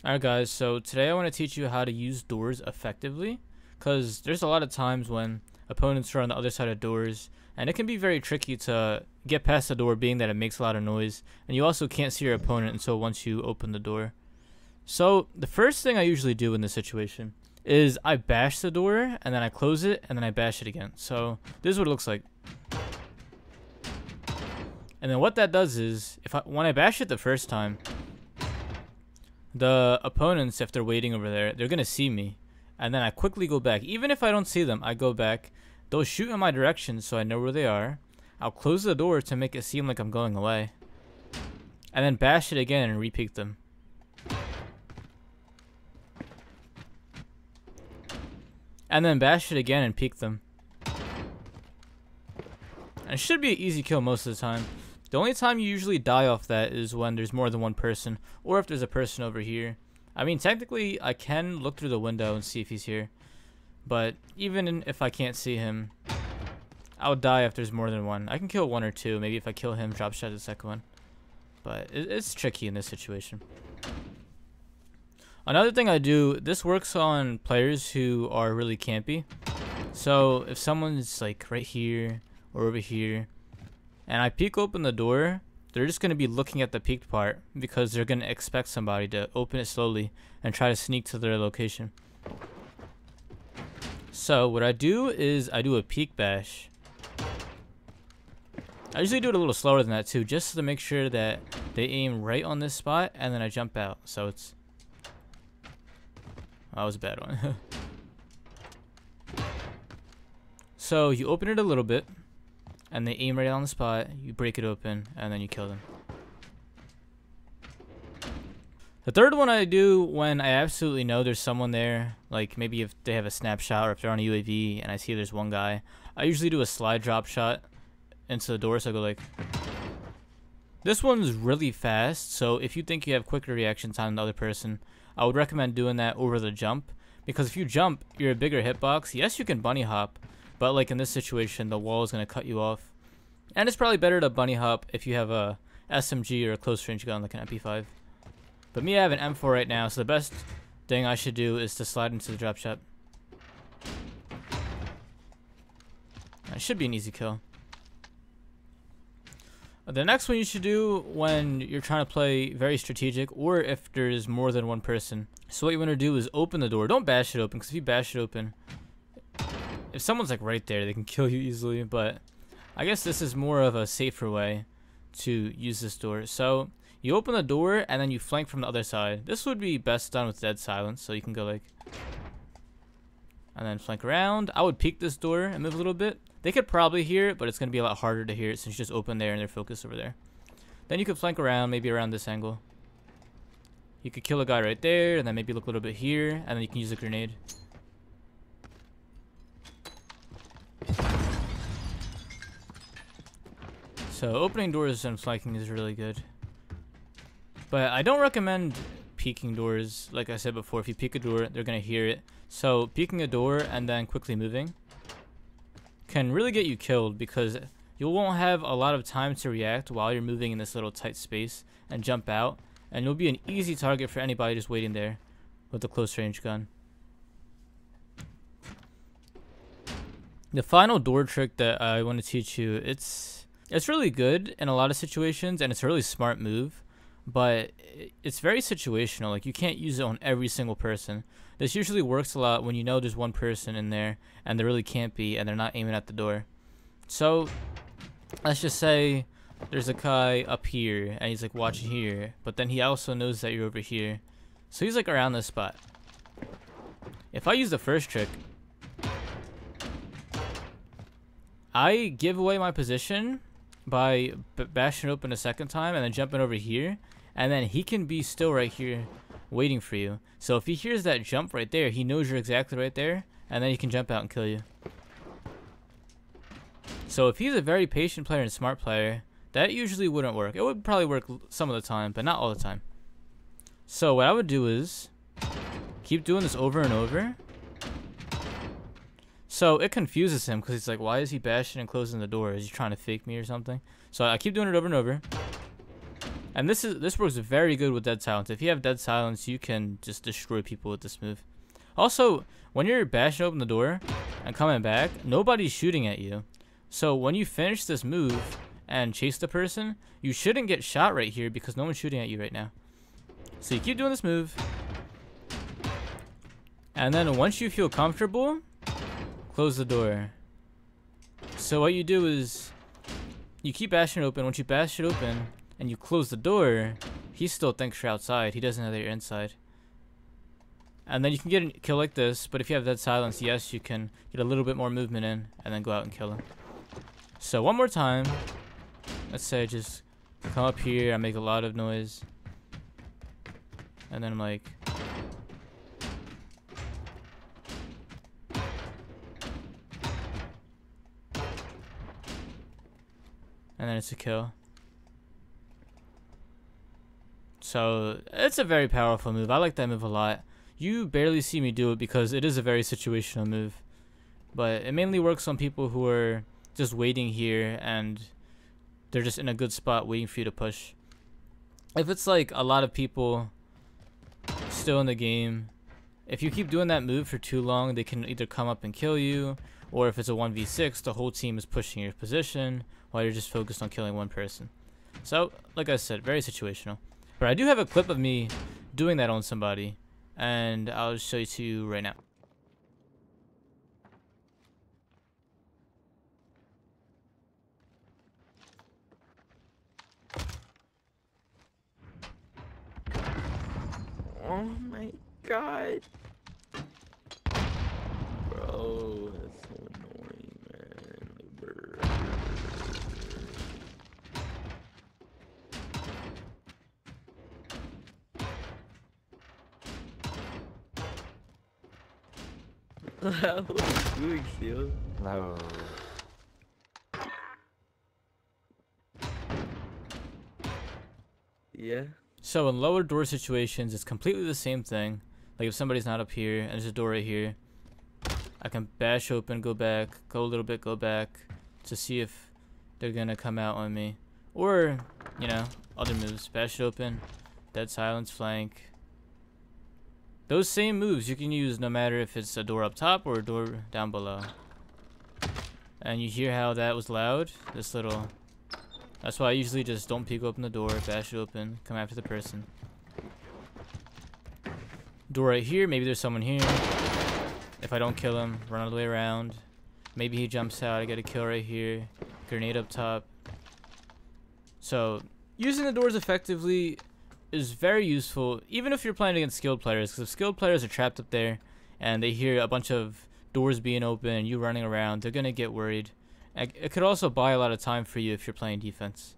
Alright guys, so today I want to teach you how to use doors effectively, because there's a lot of times when opponents are on the other side of doors, and it can be very tricky to get past the door, being that it makes a lot of noise, and you also can't see your opponent until once you open the door. So the first thing I usually do in this situation is I bash the door, and then I close it, and then I bash it again. So this is what it looks like. And then what that does is, when I bash it the first time, the opponents, if they're waiting over there, they're gonna see me, and then I quickly go back. Even if I don't see them, I go back. They'll shoot in my direction, so I know where they are. I'll close the door to make it seem like I'm going away, and then bash it again and repeat them. And then bash it again and peek them. And it should be an easy kill most of the time. The only time you usually die off that is when there's more than one person, or if there's a person over here. I mean, technically, I can look through the window and see if he's here. But even if I can't see him, I'll die if there's more than one. I can kill one or two. Maybe if I kill him, drop shot the second one. But it's tricky in this situation. Another thing I do, this works on players who are really campy. So if someone's like right here or over here, and I peek open the door, they're just going to be looking at the peeked part because they're going to expect somebody to open it slowly and try to sneak to their location. So what I do is I do a peek bash. I usually do it a little slower than that too, just to make sure that they aim right on this spot, and then I jump out. So it's... that was a bad one. So you open it a little bit, and they aim right on the spot, you break it open, and then you kill them. The third one I do when I absolutely know there's someone there, like maybe if they have a snapshot or if they're on a UAV and I see there's one guy, I usually do a slide drop shot into the door, so I go like... This one's really fast, so if you think you have quicker reaction time than the other person, I would recommend doing that over the jump, because if you jump, you're a bigger hitbox. Yes, you can bunny hop, but like in this situation, the wall is going to cut you off. And it's probably better to bunny hop if you have a SMG or a close range gun like an MP5. But me, I have an M4 right now, so the best thing I should do is to slide into the drop shot. It should be an easy kill. The next one you should do when you're trying to play very strategic, or if there's more than one person. So what you want to do is open the door. Don't bash it open, because if you bash it open, if someone's like right there, they can kill you easily. But I guess this is more of a safer way to use this door. So you open the door and then you flank from the other side. This would be best done with dead silence, so you can go like, and then flank around. I would peek this door and move a little bit. They could probably hear it, but it's going to be a lot harder to hear it since you just open there and they're focused over there. Then you could flank around, maybe around this angle. You could kill a guy right there, and then maybe look a little bit here, and then you can use a grenade. So opening doors and flanking is really good. But I don't recommend peeking doors. Like I said before, if you peek a door, they're going to hear it. So peeking a door and then quickly moving can really get you killed, because you won't have a lot of time to react while you're moving in this little tight space and jump out, and you'll be an easy target for anybody just waiting there with a close range gun. The final door trick that I want to teach you, it's really good in a lot of situations, and it's a really smart move, but it's very situational. Like, you can't use it on every single person. This usually works a lot when you know there's one person in there and they're really campy and they're not aiming at the door. So let's just say there's a guy up here and he's like watching here, but then he also knows that you're over here, so he's like around this spot. If I use the first trick, I give away my position by bashing open a second time and then jumping over here, and then he can be still right here waiting for you. So if he hears that jump right there, he knows you're exactly right there, and then he can jump out and kill you. So if he's a very patient player and smart player, that usually wouldn't work. It would probably work some of the time, but not all the time. So what I would do is keep doing this over and over. So it confuses him, because he's like, why is he bashing and closing the door? Is he trying to fake me or something? So I keep doing it over and over. And this works very good with dead silence. If you have dead silence, you can just destroy people with this move. Also, when you're bashing open the door and coming back, nobody's shooting at you. So when you finish this move and chase the person, you shouldn't get shot right here because no one's shooting at you right now. So you keep doing this move. And then once you feel comfortable, close the door. So what you do is you keep bashing it open. Once you bash it open and you close the door, he still thinks you're outside. He doesn't know that you're inside. And then you can get a kill like this, but if you have dead silence, yes, you can get a little bit more movement in and then go out and kill him. So one more time, let's say I just come up here, I make a lot of noise, and then I'm like, and then it's a kill. So it's a very powerful move. I like that move a lot. You barely see me do it because it is a very situational move, but it mainly works on people who are just waiting here and they're just in a good spot waiting for you to push. If it's like a lot of people still in the game, if you keep doing that move for too long, they can either come up and kill you, or if it's a 1v6, the whole team is pushing your position while you're just focused on killing one person. So, like I said, very situational. But I do have a clip of me doing that on somebody, and I'll show it to you right now. Oh my god. Bro, that's so annoying, man. Brr. What was you doing, Seal? No. Yeah. So in lower door situations, it's completely the same thing. Like if somebody's not up here and there's a door right here, I can bash open, go back, go a little bit, go back to see if they're gonna come out on me. Or, you know, other moves. Bash it open, dead silence, flank. Those same moves you can use no matter if it's a door up top or a door down below. And you hear how that was loud? This little... That's why I usually just don't peek open the door, bash it open, come after the person. Door right here, maybe there's someone here. If I don't kill him, run all the way around. Maybe he jumps out, I get a kill right here. Grenade up top. So, using the doors effectively is very useful, even if you're playing against skilled players, because if skilled players are trapped up there and they hear a bunch of doors being open and you running around, they're going to get worried. It could also buy a lot of time for you if you're playing defense.